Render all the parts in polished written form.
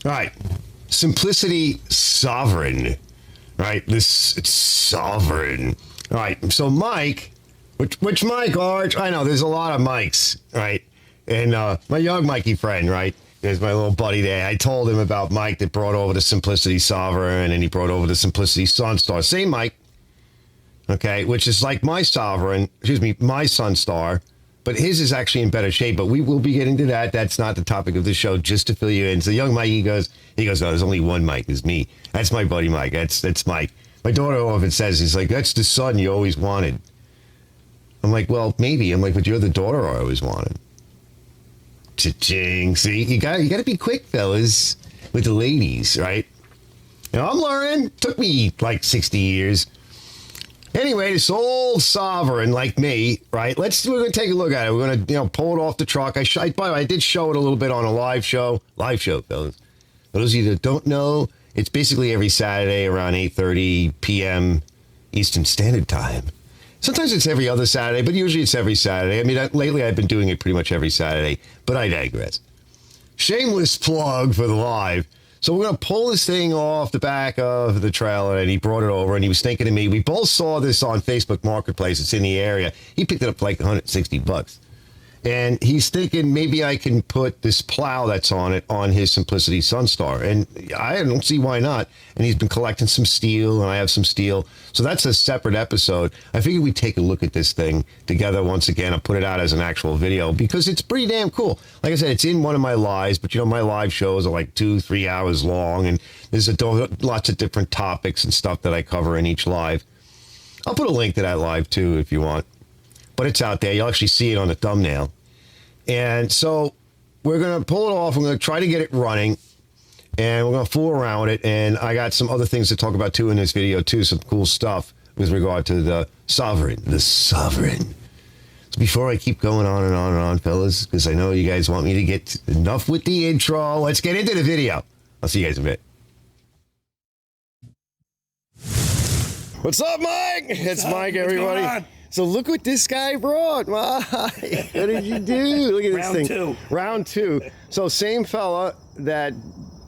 All right. Simplicity Sovereign. Right? This it's Sovereign. All right. So Mike, which Mike, Arch? I know there's a lot of Mikes, right? And my young Mikey friend, right? There's my little buddy there. I told him about Mike that brought over the Simplicity Sovereign, and he brought over the Simplicity Sunstar. Same Mike, okay, which is like my Sovereign, my Sunstar, but his is actually in better shape. But we will be getting to that. That's not the topic of the show, just to fill you in. So young Mike, he goes, no, there's only one Mike, it's me. That's my buddy Mike. That's Mike. My daughter often says, he's like, that's the son you always wanted. I'm like, well, maybe. I'm like, but you're the daughter I always wanted. Cha-ching. See, you got to be quick, fellas, with the ladies, right? Now, I'm learning. Took me like 60 years. Anyway, this old Sovereign like me, right? We're going to take a look at it. We're going to, pull it off the truck. By the way, I did show it a little bit on a live show. Live show, fellas. For those of you that don't know, it's basically every Saturday around 8:30 p.m. Eastern Standard Time. Sometimes it's every other Saturday, but usually it's every Saturday. I mean, lately I've been doing it pretty much every Saturday, but I digress. Shameless plug for the live. So we're going to pull this thing off the back of the trailer, and he brought it over, and he was thinking to me, we both saw this on Facebook Marketplace. It's in the area. He picked it up for like $160. And he's thinking maybe I can put this plow that's on it on his Simplicity Sunstar. And I don't see why not. And he's been collecting some steel, and I have some steel. So that's a separate episode. I figured we'd take a look at this thing together once again and put it out as an actual video because it's pretty damn cool. Like I said, it's in one of my lives, but my live shows are like 2-3 hours long, and there's lots of different topics and stuff that I cover in each live. I'll put a link to that live too if you want. But it's out there. You'll actually see it on the thumbnail. And so we're going to pull it off. We're going to try to get it running. And we're going to fool around with it. And I got some other things to talk about, too, in this video, too. Some cool stuff with regard to the Sovereign. The Sovereign. So before I keep going on and on and on, fellas, because I know you guys want me to get enough with the intro, let's get into the video. I'll see you guys in a bit. What's up, Mike? It's Mike, everybody. So look what this guy brought. What did you do? Look at this thing. Round two. So same fella that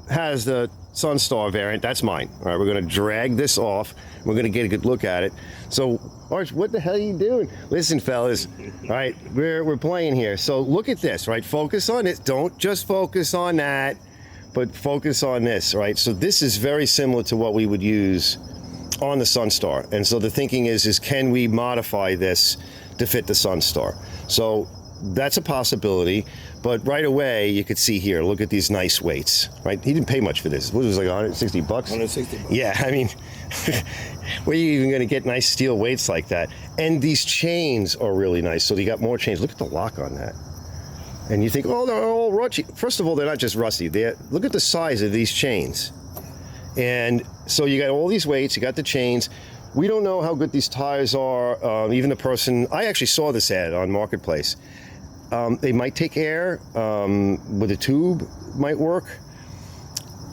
has the Sunstar variant. That's mine. All right, we're going to drag this off. We're going to get a good look at it. So, Arch, what the hell are you doing? Listen, fellas. All right, we're playing here. So look at this, right? Focus on it. Don't just focus on that, but focus on this, right? So this is very similar to what we would use on the Sunstar. And so the thinking is can we modify this to fit the Sunstar? So that's a possibility, but right away you could see here, look at these nice weights, right? He didn't pay much for this. What was it, like $160? $160. Yeah, I mean, where are you even going to get nice steel weights like that? And these chains are really nice. So you got more chains. Look at the lock on that. And you think, oh, they're all rusty. First of all, they're not just rusty. Look at the size of these chains. And so you got all these weights, you got the chains. We don't know how good these tires are. Even the person, I actually saw this ad on Marketplace. They might take air with a tube, might work.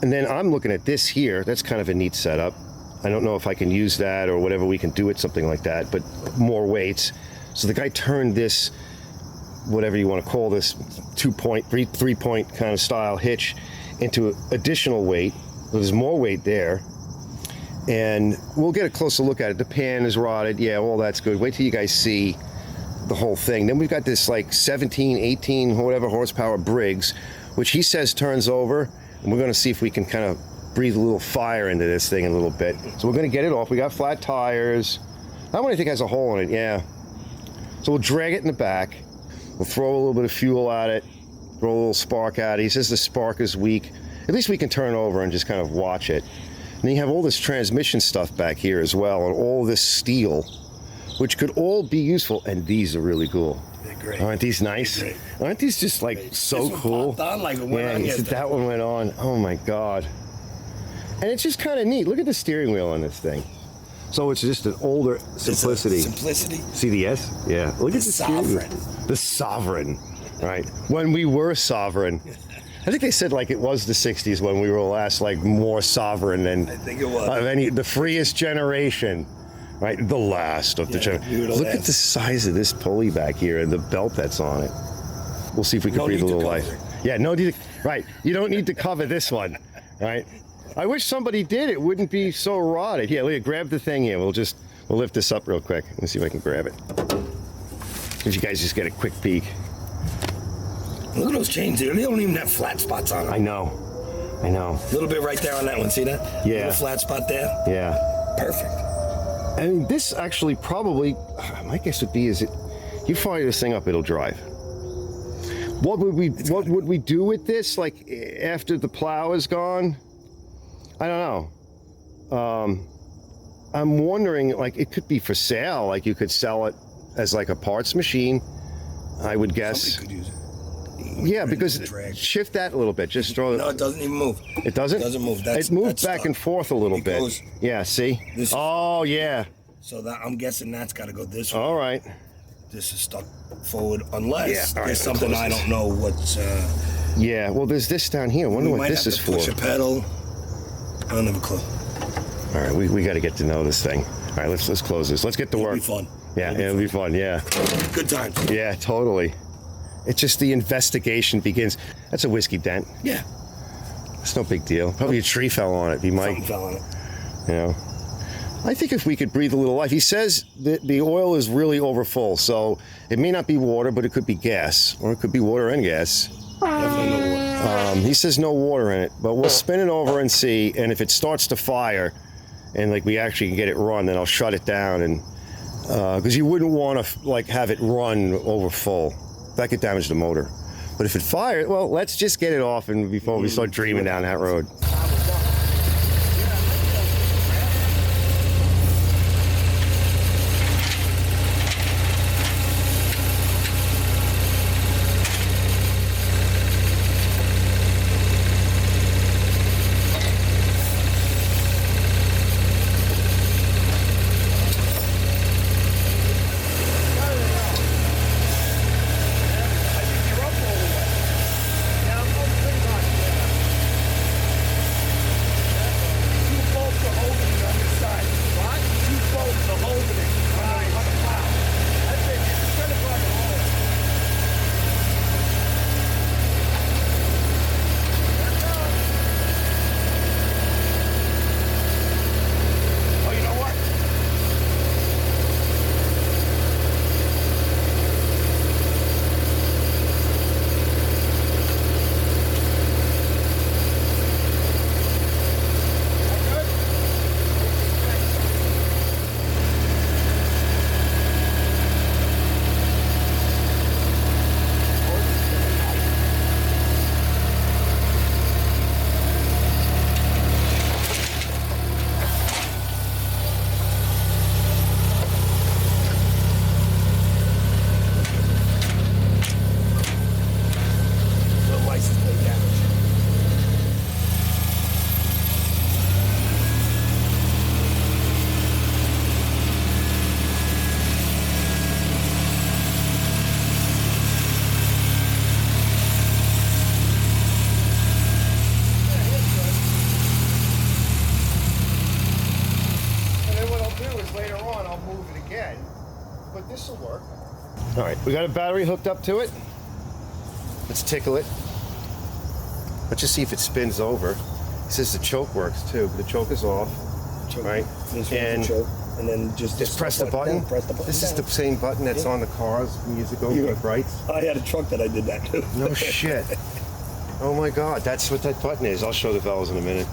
And then I'm looking at this here. That's kind of a neat setup. I don't know if I can use that or whatever we can do it, something like that, but more weights. So the guy turned this, whatever you want to call this, 2-point, 3-point kind of style hitch into additional weight. There's more weight there, and we'll get a closer look at it. The pan is rotted. Yeah, all that's good. Wait till you guys see the whole thing. Then we've got this like 17, 18, whatever horsepower Briggs, which he says turns over, and we're going to see if we can kind of breathe a little fire into this thing a little bit. So we're going to get it off. We got flat tires. That one I think has a hole in it, yeah. So we'll drag it in the back. We'll throw a little bit of fuel at it, throw a little spark at it. He says the spark is weak. At least we can turn over and just kind of watch it. And then you have all this transmission stuff back here as well, and all this steel, which could all be useful. And these are really cool. They're great. Aren't these nice? Aren't these just like so cool? On like yeah, he said that one went on. Oh my God. And it's just kind of neat. Look at the steering wheel on this thing. So it's just an older Simplicity. Simplicity. See the S? Yeah. Look at the Sovereign. The Sovereign. Right. When we were sovereign. I think they said like it was the 60s when we were last like more sovereign than I think it was. The freest generation, right? The last of the generation. Look at the size of this pulley back here and the belt that's on it. We'll see if we can breathe a little life. Yeah, no need to, right. You don't need to cover this one. right? I wish somebody did. It wouldn't be so rotted. Here, Leah, grab the thing here. We'll lift this up real quick. Let me see if I can grab it. Because you guys just get a quick peek. Look at those chains here. They don't even have flat spots on them. I know. A little bit right there on that one. See that? Yeah. Little flat spot there. Yeah. Perfect. And this actually probably, my guess would be, is you fire this thing up, it'll drive. What would we do with this, like, after the plow is gone? I don't know. I'm wondering, like, it could be for sale. Like, you could sell it as like a parts machine, I would guess. Somebody could use it. Yeah, because shift that a little bit. Just throw it. No, it doesn't even move. It doesn't? It doesn't move. It moves back and forth a little bit. Goes, yeah, see? Oh, yeah. So that, I'm guessing that's got to go this way. All right. This is stuck forward unless right, there's something I don't know what's... yeah, well, there's this down here. I wonder what this is for. Push a pedal. I don't have a clue. All right, we got to get to know this thing. All right, let's close this. Let's get to work. It'll be fun. Yeah, it'll be fun, yeah. Good times. Yeah, totally. It's just the investigation begins. That's a whiskey dent. Yeah. It's no big deal. Probably a tree fell on it. Something fell on it. You know. I think if we could breathe a little life. He says that the oil is really overfull, so it may not be water, but it could be gas, or it could be water and gas. Definitely no water. He says no water in it, but we'll spin it over and see, and if it starts to fire, and like we actually can get it run, then I'll shut it down, and because you wouldn't want to like have it run over full. That could damage the motor. But if it fired, well, let's just get it off and before we start dreaming down that road. This will work. All right, we got a battery hooked up to it. Let's tickle it. Let's just see if it spins over. It says the choke works too, but the choke is off. Choke. Right? And then just press the button. Press the button. This is the same button that's on the cars years ago for the brights. I had a truck that I did that too. No shit. Oh my God, that's what that button is. I'll show the fellas in a minute.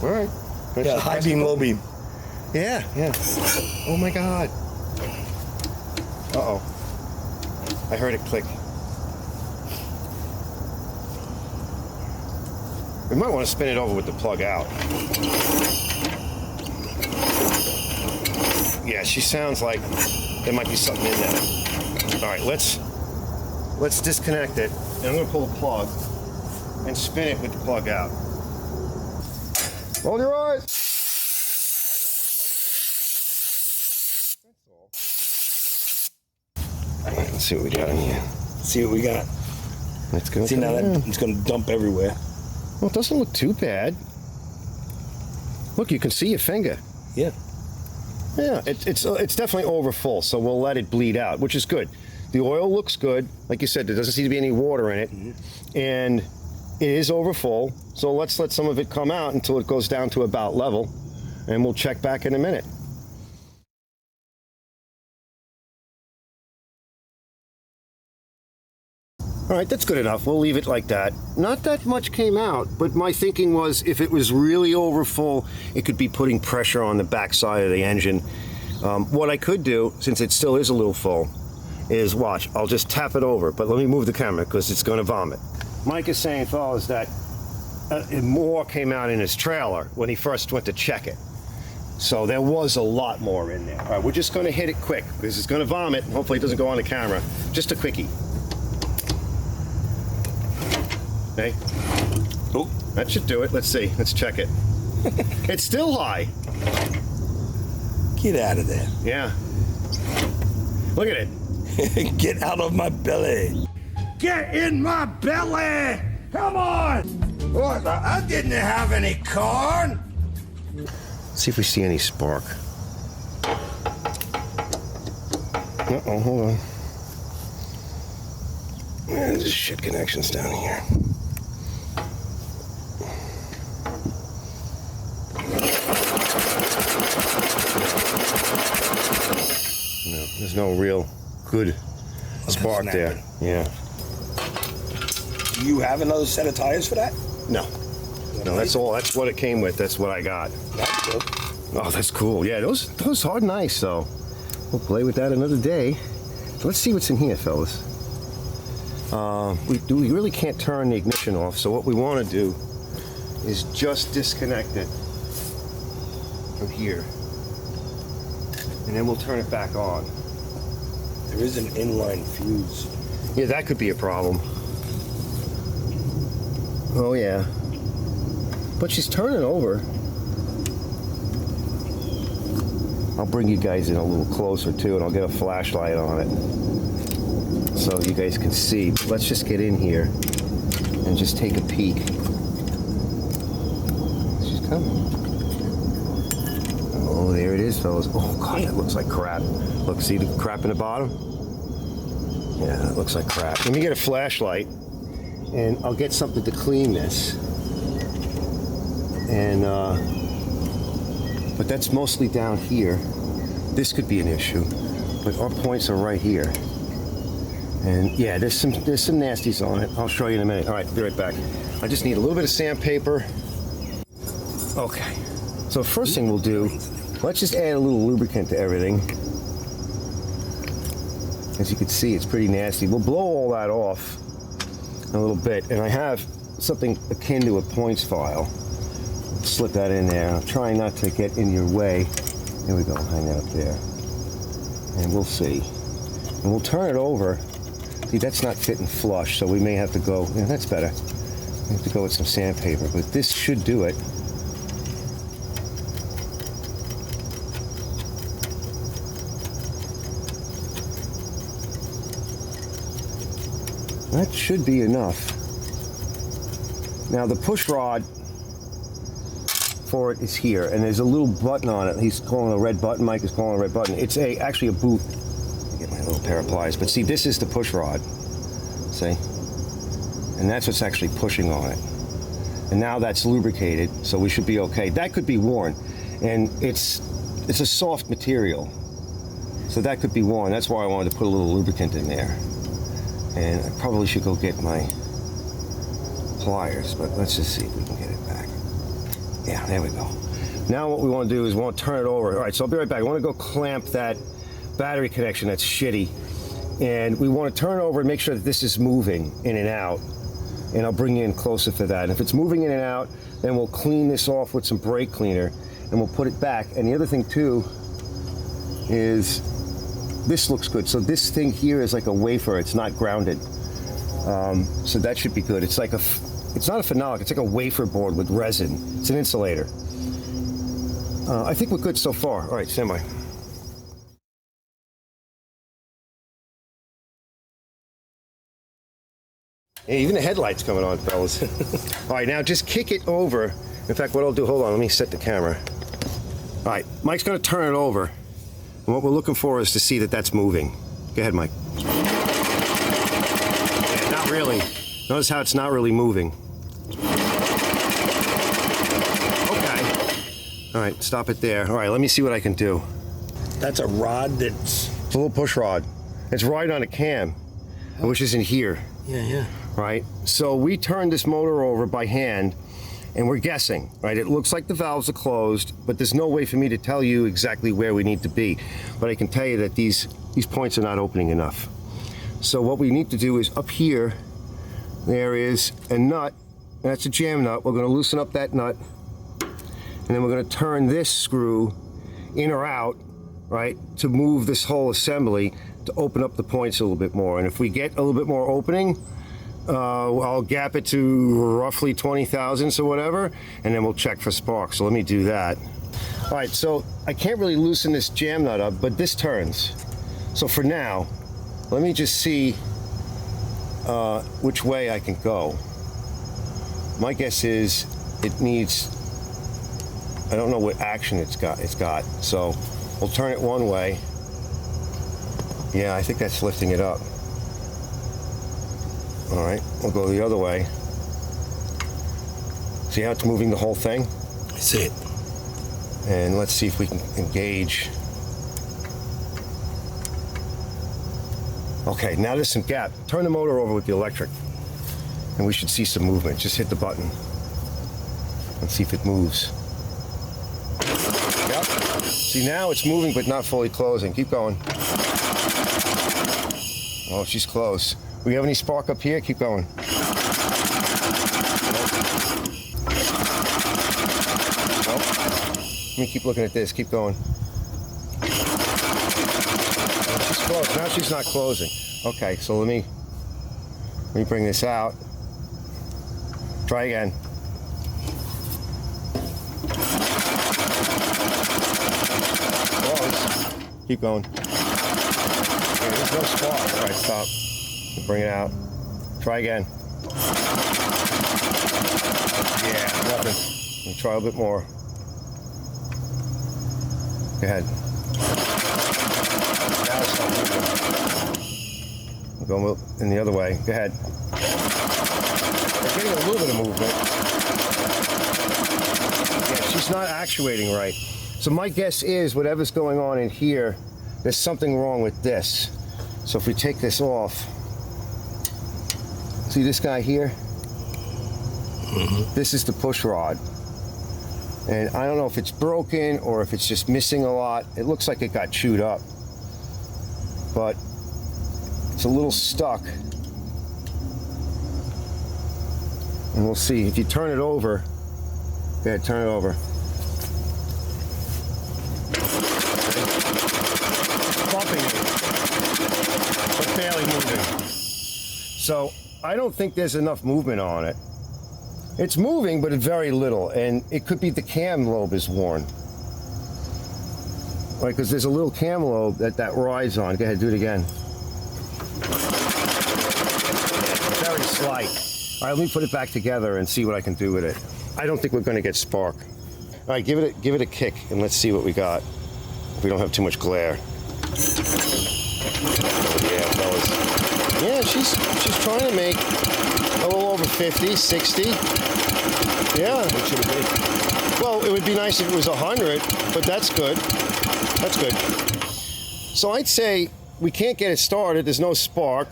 All right. Yeah, high beam, low beam. Yeah, yeah. Oh my God. Uh-oh. I heard it click. We might want to spin it over with the plug out. Yeah, she sounds like there might be something in there. All right, let's disconnect it. And I'm going to pull the plug and spin it with the plug out. Roll your eyes. All right, let's see what we got in here. See what we got. Let's go. See now that it's going to dump everywhere. Well, it doesn't look too bad. Look, you can see your finger. Yeah. Yeah, it's definitely over full, so we'll let it bleed out, which is good. The oil looks good. Like you said, there doesn't seem to be any water in it. Mm-hmm. And it is over full. So let's let some of it come out until it goes down to about level, and we'll check back in a minute. All right, that's good enough. We'll leave it like that. Not that much came out, but my thinking was if it was really over full, it could be putting pressure on the backside of the engine. What I could do, since it still is a little full, is watch. I'll just tap it over, but let me move the camera because it's going to vomit. Mike is saying, fellas, that more came out in his trailer when he first went to check it. So there was a lot more in there. All right, we're just going to hit it quick because it's going to vomit. And hopefully it doesn't go on the camera. Just a quickie. Okay. Oh, that should do it. Let's see. Let's check it. It's still high. Get out of there. Yeah. Look at it. Get out of my belly. Get in my belly. Come on. What? I didn't have any corn. See if we see any spark. Uh-oh, hold on. Man, there's shit connections down here. No, there's no real good spark there. Yeah. Do you have another set of tires for that? No. No, that's all. That's what it came with. That's what I got. That's good. Oh, that's cool. Yeah, those hard and ice, so we'll play with that another day. Let's see what's in here, fellas. We really can't turn the ignition off, so what we want to do is just disconnect it from here, and then we'll turn it back on. There is an inline fuse. Yeah, that could be a problem. Oh, yeah. But she's turning over. I'll bring you guys in a little closer, too, and I'll get a flashlight on it so you guys can see. But let's just get in here and just take a peek. She's coming. Oh, there it is, fellas. Oh, God, that looks like crap. Look, see the crap in the bottom? Yeah, that looks like crap. Let me get a flashlight, and I'll get something to clean this. And, but that's mostly down here. This could be an issue, but our points are right here. And yeah, there's some nasties on it. I'll show you in a minute. All right, be right back. I just need a little bit of sandpaper. Okay. So first thing we'll do, let's just add a little lubricant to everything. As you can see, it's pretty nasty. We'll blow all that off in a little bit. And I have something akin to a points file. Slip that in there. I'm trying not to get in your way. There we go, hang that up there. And we'll see. And we'll turn it over. See, that's not fitting flush, so we may have to go, yeah, that's better. We have to go with some sandpaper, but this should do it. That should be enough. Now the push rod for it is here, and there's a little button on it. He's calling a red button. Mike is calling a red button. It's actually a boot. Let me get my little pair of pliers. But see, this is the push rod. See? And that's what's actually pushing on it. And now that's lubricated, so we should be okay. That could be worn, and it's a soft material, so that could be worn. That's why I wanted to put a little lubricant in there. And I probably should go get my pliers, but let's just see if we can get it back. Yeah, there we go. Now what we want to do is we want to turn it over. All right, so I'll be right back. I want to go clamp that battery connection that's shitty. And we want to turn it over and make sure that this is moving in and out. And I'll bring you in closer for that. And if it's moving in and out, then we'll clean this off with some brake cleaner and we'll put it back. And the other thing too is this looks good. So this thing here is like a wafer. It's not grounded. So that should be good. It's like it's not a phenolic, it's like a wafer board with resin. It's an insulator. I think we're good so far. All right, stand by. Yeah, even the headlight's coming on, fellas. All right, now just kick it over. In fact, what I'll do, hold on, let me set the camera. All right, Mike's gonna turn it over. And what we're looking for is to see that that's moving. Go ahead, Mike. Yeah, not really. Notice how it's not really moving. All right, stop it there. All right, let me see what I can do. That's a rod that's... It's a little push rod. It's riding on a cam, which is in here. Yeah. Right? So we turned this motor over by hand, and we're guessing, right? It looks like the valves are closed, but there's no way for me to tell you exactly where we need to be. But I can tell you that these points are not opening enough. So what we need to do is up here, there is a nut. That's a jam nut. We're going to loosen up that nut, and then we're going to turn this screw in or out, right, to move this whole assembly to open up the points a little bit more. And if we get a little bit more opening, I'll gap it to roughly 20 thousandths or whatever, and then we'll check for sparks. So let me do that. All right, so I can't really loosen this jam nut up, but this turns. So for now, let me just see which way I can go. My guess is it needs, I don't know what action it's got. So we'll turn it one way. Yeah, I think that's lifting it up. All right, we'll go the other way. See how it's moving the whole thing? I see it. And let's see if we can engage. Okay, now there's some gap. Turn the motor over with the electric, and we should see some movement. Just hit the button and see if it moves. Yep. See, now it's moving but not fully closing. Keep going. Oh, she's close. We have any spark up here? Keep going. Nope. Let me keep looking at this. Keep going. Oh, she's close. Now she's not closing. Okay, so let me bring this out. Try again. Close. Keep going. Okay, there's no spark. All right, stop. Bring it out. Try again. Yeah, nothing. Let me try a bit more. Go ahead. Now it's not moving. Go in the other way. Go ahead. We're getting a little bit of movement. Yeah, she's not actuating right. So my guess is whatever's going on in here, there's something wrong with this. So if we take this off, see this guy here? Mm-hmm. This is the push rod. And I don't know if it's broken or if it's just missing a lot. It looks like it got chewed up. But it's a little stuck. And we'll see. If you turn it over, go ahead, turn it over. Bumping it, but barely moving. So I don't think there's enough movement on it. It's moving, but it's very little, and it could be the cam lobe is worn. Right, because there's a little cam lobe that rides on. Go ahead, do it again. Very slight. All right, let me put it back together and see what I can do with it. I don't think we're going to get spark. All right, give it a kick, and let's see what we got. If we don't have too much glare. Yeah, fellas. Yeah, she's trying to make a little over 50, 60. Yeah. What should it be? Well, it would be nice if it was 100, but that's good. That's good. So I'd say we can't get it started. There's no spark.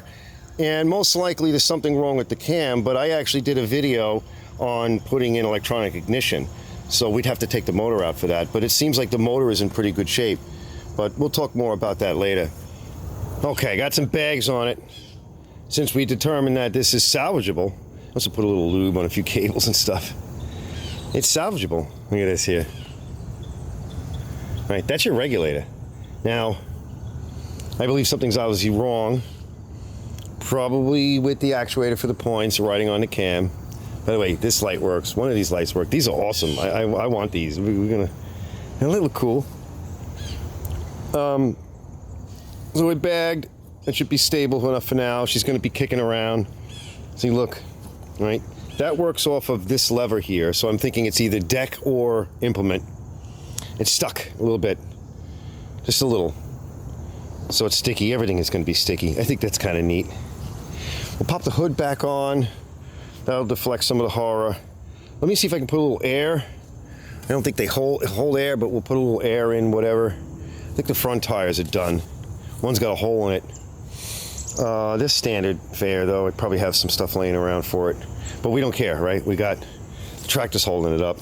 And most likely there's something wrong with the cam, but I actually did a video on putting in electronic ignition. So we'd have to take the motor out for that. But it seems like the motor is in pretty good shape. But we'll talk more about that later. Okay, got some bags on it. Since we determined that this is salvageable, I also put a little lube on a few cables and stuff. It's salvageable. Look at this here. All right, that's your regulator. Now, I believe something's obviously wrong. Probably with the actuator for the points riding on the cam. By the way, this light works. One of these lights work. These are awesome. I want these. We're gonna. They look cool. So we're bagged. It should be stable enough for now. She's going to be kicking around. See, look, right? That works off of this lever here. So I'm thinking it's either deck or implement. It's stuck a little bit, just a little. So it's sticky. Everything is going to be sticky. I think that's kind of neat. We'll pop the hood back on. That'll deflect some of the horror. Let me see if I can put a little air don't think they hold air, but we'll put a little air in, whatever. I think the front tires are done. One's got a hole in it. This standard fare, though, it probably have some stuff laying around for it. But we don't care, right? We got the tractor's holding it up.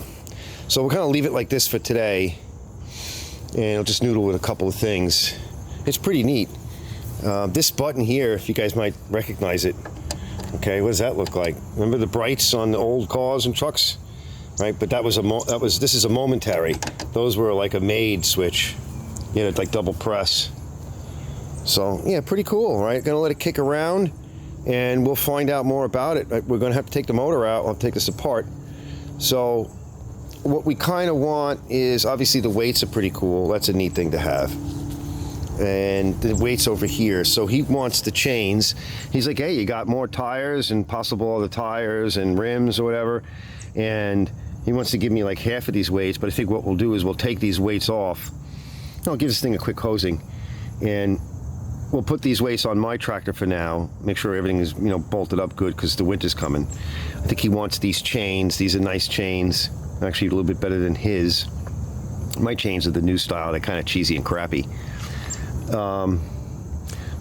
So we'll kind of leave it like this for today. And I'll just noodle with a couple of things. It's pretty neat. This button here, if you guys might recognize it. Okay, what does that look like? Remember the brights on the old cars and trucks? Right, but this is a momentary. Those were like a made switch. You know, like double press. So, yeah, pretty cool, right? Gonna let it kick around, and we'll find out more about it. We're gonna have to take the motor out. I'll take this apart. So, what we kind of want is, obviously the weights are pretty cool. That's a neat thing to have. And the weights over here. So he wants the chains. He's like, hey, you got more tires and possible other tires and rims or whatever. And he wants to give me like half of these weights, but I think what we'll do is we'll take these weights off. I'll give this thing a quick hosing, and we'll put these weights on my tractor for now. Make sure everything is, bolted up good because the winter's coming. I think he wants these chains. These are nice chains. Actually, a little bit better than his. My chains are the new style. They're kind of cheesy and crappy. We'll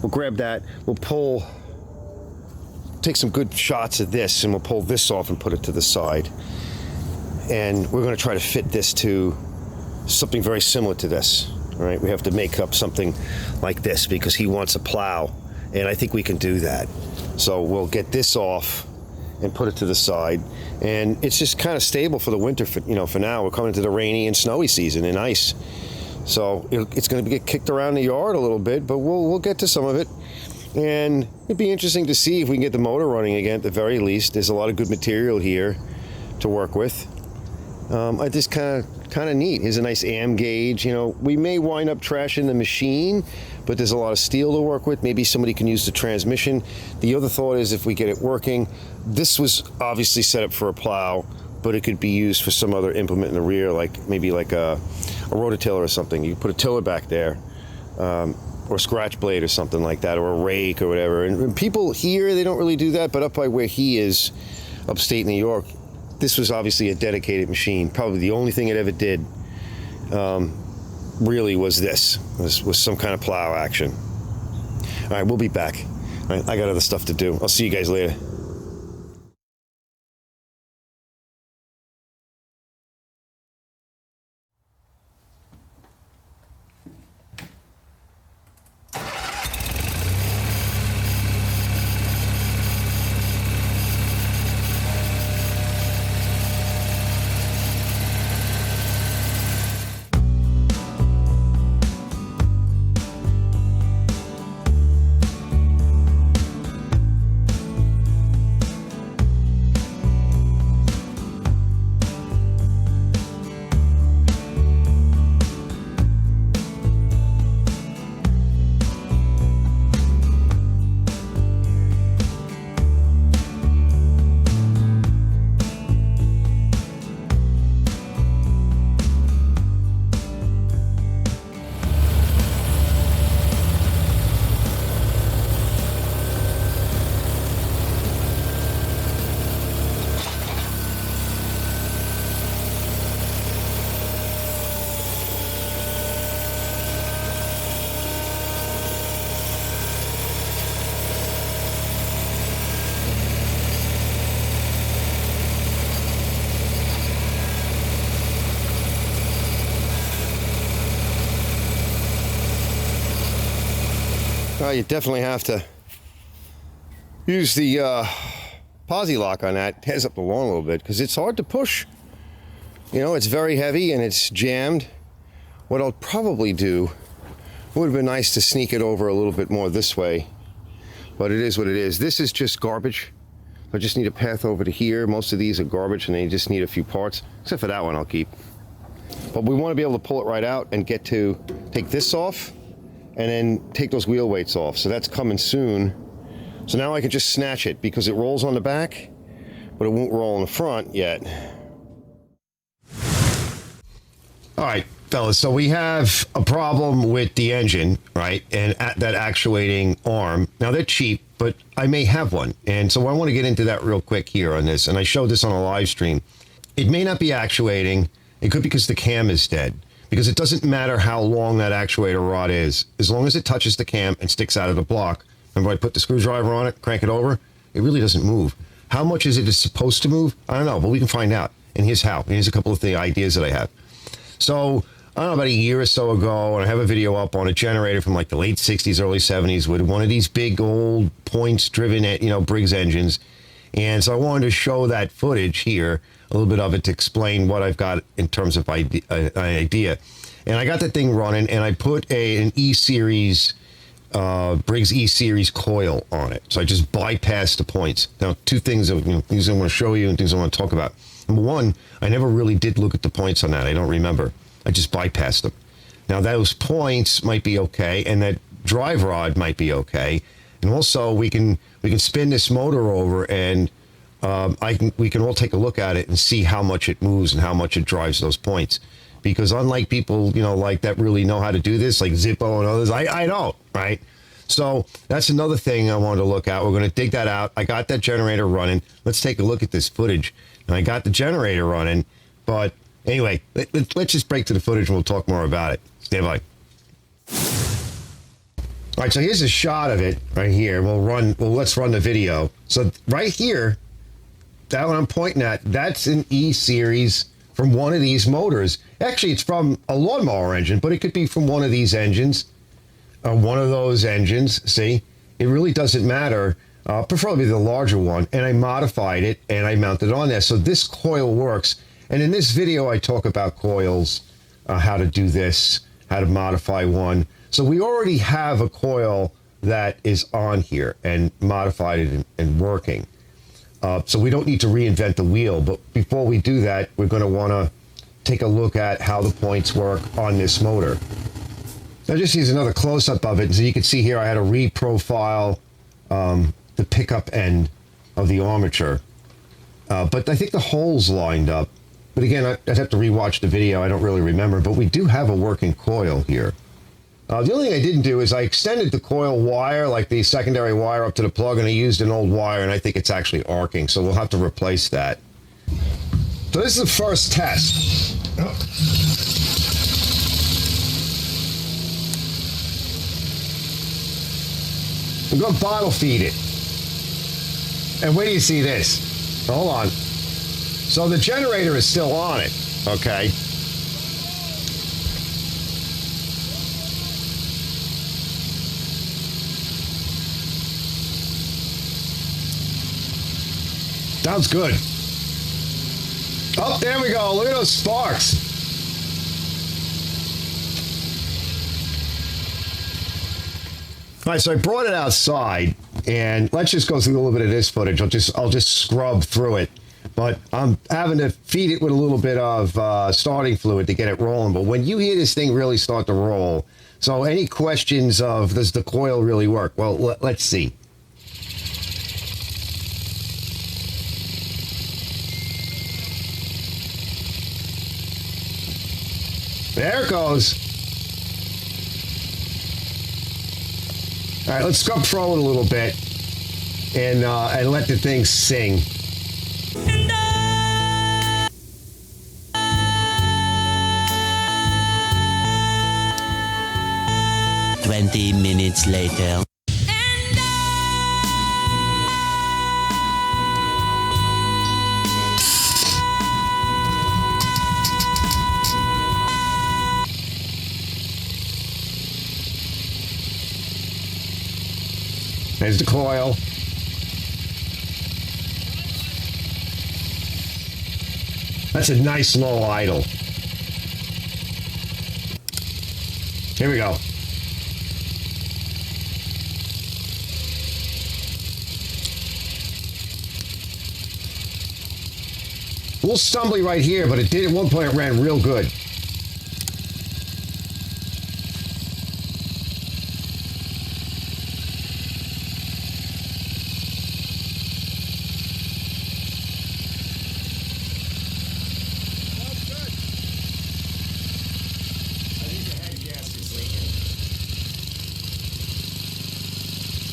grab that. We'll take some good shots of this, and we'll pull this off and put it to the side. And we're going to try to fit this to something very similar to this. All right, we have to make up something like this because he wants a plow, and I think we can do that. So we'll get this off and put it to the side, and it's just kind of stable for the winter. For now, we're coming to the rainy and snowy season and ice, so it's going to get kicked around the yard a little bit, but we'll get to some of it, and it'd be interesting to see if we can get the motor running again. At the very least, there's a lot of good material here to work with. I just kind of neat. Here's a nice AM gauge. We may wind up trashing the machine, but there's a lot of steel to work with. Maybe somebody can use the transmission. The other thought is if we get it working, this was obviously set up for a plow, but it could be used for some other implement in the rear, like maybe like a rototiller or something. You put a tiller back there, or a scratch blade or something like that, or a rake or whatever. And people here, they don't really do that, but up by where he is, upstate New York, this was obviously a dedicated machine. Probably the only thing it ever did really was this, was some kind of plow action. All right, we'll be back. All right, I got other stuff to do. I'll see you guys later. You definitely have to use the posi lock on that. It tears up the lawn a little bit because it's hard to push. It's very heavy and it's jammed. What I'll probably do, would have been nice to sneak it over a little bit more this way, but it is what it is. This is just garbage. I just need a path over to here. Most of these are garbage and they just need a few parts, except for that one I'll keep. But we want to be able to pull it right out and take this off and then take those wheel weights off. So that's coming soon. So now I can just snatch it because it rolls on the back, but it won't roll in the front yet. All right, fellas, so we have a problem with the engine, right? And that actuating arm. Now they're cheap, but I may have one. And so I want to get into that real quick here on this. And I showed this on a live stream. It may not be actuating. It could be because the cam is dead. Because it doesn't matter how long that actuator rod is. As long as it touches the cam and sticks out of the block. Remember, I put the screwdriver on it, crank it over, it really doesn't move. How much is it supposed to move? I don't know, but we can find out. And here's how. Here's a couple of the ideas that I have. So, I don't know, about a year or so ago, and I have a video up on a generator from like the late 60s, early 70s with one of these big old points-driven, Briggs engines. And so I wanted to show that footage here, a little bit of it, to explain what I've got in terms of an idea. And I got that thing running, and I put an E-Series, Briggs E-Series coil on it. So I just bypassed the points. Now, two things, things I want to show you and things I want to talk about. Number one, I never really did look at the points on that. I don't remember. I just bypassed them. Now, those points might be okay, and that drive rod might be okay. And also, we can spin this motor over, and we can all take a look at it and see how much it moves and how much it drives those points. Because unlike people, like that really know how to do this, like Zippo and others, I don't, right? So that's another thing I wanted to look at. We're going to dig that out. I got that generator running. Let's take a look at this footage. And I got the generator running, but anyway, let's just break to the footage and we'll talk more about it. Stand by. All right, so here's a shot of it right here. Let's run the video. So right here, that one I'm pointing at, that's an E-Series from one of these motors. Actually, it's from a lawnmower engine, but it could be from one of these engines, one of those engines. See, it really doesn't matter. Preferably the larger one. And I modified it and I mounted it on there. So this coil works. And in this video, I talk about coils, how to do this, how to modify one. So we already have a coil that is on here and modified it and working. So we don't need to reinvent the wheel. But before we do that, we're going to want to take a look at how the points work on this motor. Now just use another close-up of it. So you can see here I had to reprofile the pickup end of the armature. But I think the holes lined up. But again, I'd have to rewatch the video. I don't really remember. But we do have a working coil here. The only thing I didn't do is I extended the coil wire, like the secondary wire, up to the plug, and I used an old wire, and I think it's actually arcing, so we'll have to replace that. So this is the first test. I'm going to bottle feed it. And wait till you see this. Hold on. So the generator is still on it, okay? Sounds good. Oh, there we go. Look at those sparks. All right, so I brought it outside, and let's just go through a little bit of this footage. I'll just scrub through it, but I'm having to feed it with a little bit of starting fluid to get it rolling. But when you hear this thing really start to roll, so any questions of does the coil really work? Well, let's see. There it goes. All right, let's scrub throw it a little bit and let the thing sing. 20 minutes later. There's the coil. That's a nice low idle. Here we go. A little stumbly right here, but it did at one point. It ran real good.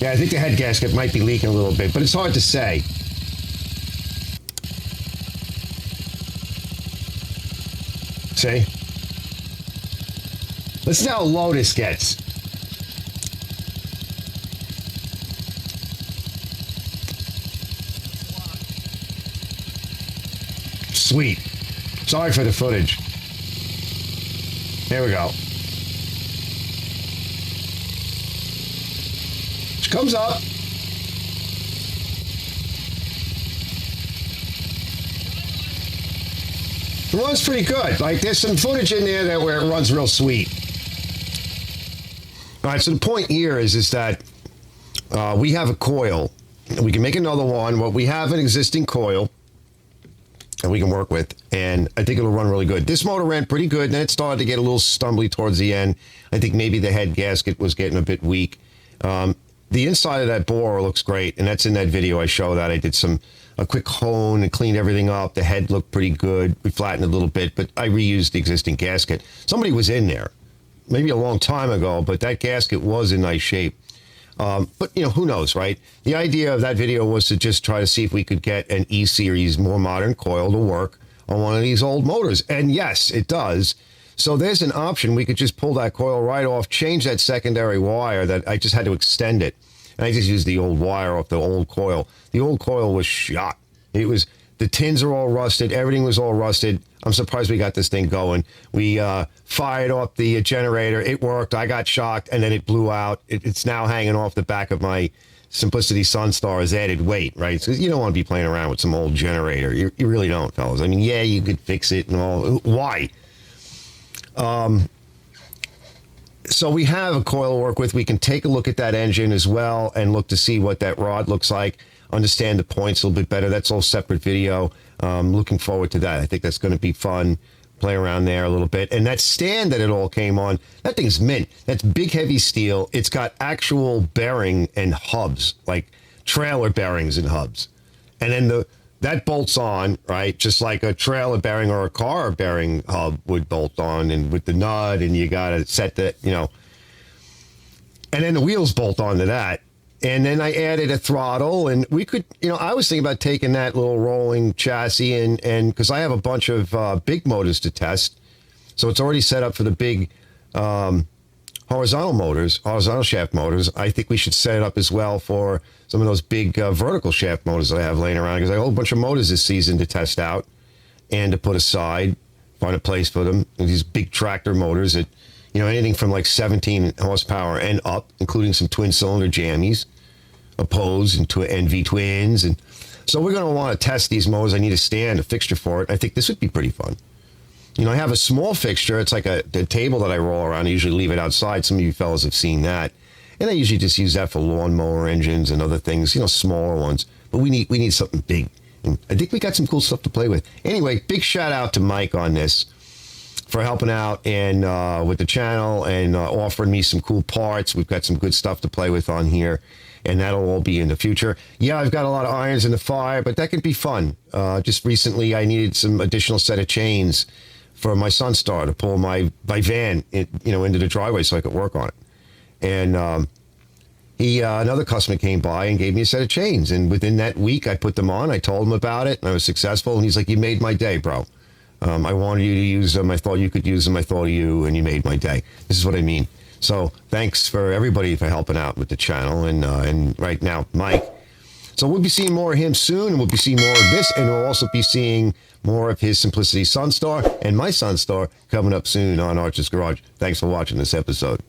Yeah, I think the head gasket might be leaking a little bit, but it's hard to say. See? Listen how low this gets. Sweet. Sorry for the footage. Here we go. She comes up. It runs pretty good. Like, there's some footage in there that where it runs real sweet. All right, so the point here is that we have a coil. We can make another one. Well, we have an existing coil that we can work with, and I think it'll run really good. This motor ran pretty good, and then it started to get a little stumbly towards the end. I think maybe the head gasket was getting a bit weak. The inside of that bore looks great, and that's in that video I show that. I did a quick hone and cleaned everything up. The head looked pretty good. We flattened it a little bit, but I reused the existing gasket. Somebody was in there, maybe a long time ago, but that gasket was in nice shape. But, you know, who knows, right? The idea of that video was to just try to see if we could get an E-Series, more modern coil to work on one of these old motors. And yes, it does. So there's an option. We could just pull that coil right off, change that secondary wire that I just had to extend it. And I just used the old wire off the old coil. The old coil was shot. The tins are all rusted. Everything was all rusted. I'm surprised we got this thing going. We fired off the generator. It worked. I got shocked, and then it blew out. It's now hanging off the back of my Simplicity Sunstar as added weight, right? So you don't want to be playing around with some old generator. You really don't, fellas. I mean, yeah, you could fix it and all. Why? So we have a coil to work with. We can take a look at that engine as well and look to see what that rod looks like, understand the points a little bit better. That's all separate video. Looking forward to that. I think that's going to be fun. Play around there a little bit. And that stand that it all came on, that thing's mint. That's big, heavy steel. It's got actual bearing and hubs, like trailer bearings and hubs. And then that bolts on, right? Just like a trailer bearing or a car bearing hub would bolt on, and with the nut, and you got to set that, you know. And then the wheels bolt onto that. And then I added a throttle, and we could, you know, I was thinking about taking that little rolling chassis and because I have a bunch of big motors to test. So it's already set up for the big horizontal shaft motors. I think we should set it up as well for some of those big vertical shaft motors that I have laying around, because I have a whole bunch of motors this season to test out and to put aside, find a place for them. And these big tractor motors that, you know, anything from like 17 horsepower and up, including some twin cylinder jammies, opposed and V twins. And so we're going to want to test these motors. I need a stand, a fixture for it. I think this would be pretty fun. You know, I have a small fixture. It's like a table that I roll around. I usually leave it outside. Some of you fellas have seen that. And I usually just use that for lawnmower engines and other things, you know, smaller ones. But we need something big. And I think we got some cool stuff to play with. Anyway, big shout out to Mike on this for helping out and with the channel and offering me some cool parts. We've got some good stuff to play with on here, and that'll all be in the future. Yeah, I've got a lot of irons in the fire, but that could be fun. Just recently, I needed some additional set of chains for my Sunstar to pull my van, into the driveway so I could work on it. And another customer came by and gave me a set of chains. And within that week, I put them on. I told him about it, and I was successful. And he's like, "You made my day, bro. I wanted you to use them. I thought you could use them. I thought of you, and you made my day." This is what I mean. So thanks for everybody for helping out with the channel. And right now, Mike. So we'll be seeing more of him soon, and we'll be seeing more of this, and we'll also be seeing more of his Simplicity Sunstar and my Sunstar coming up soon on Archer's Garage. Thanks for watching this episode.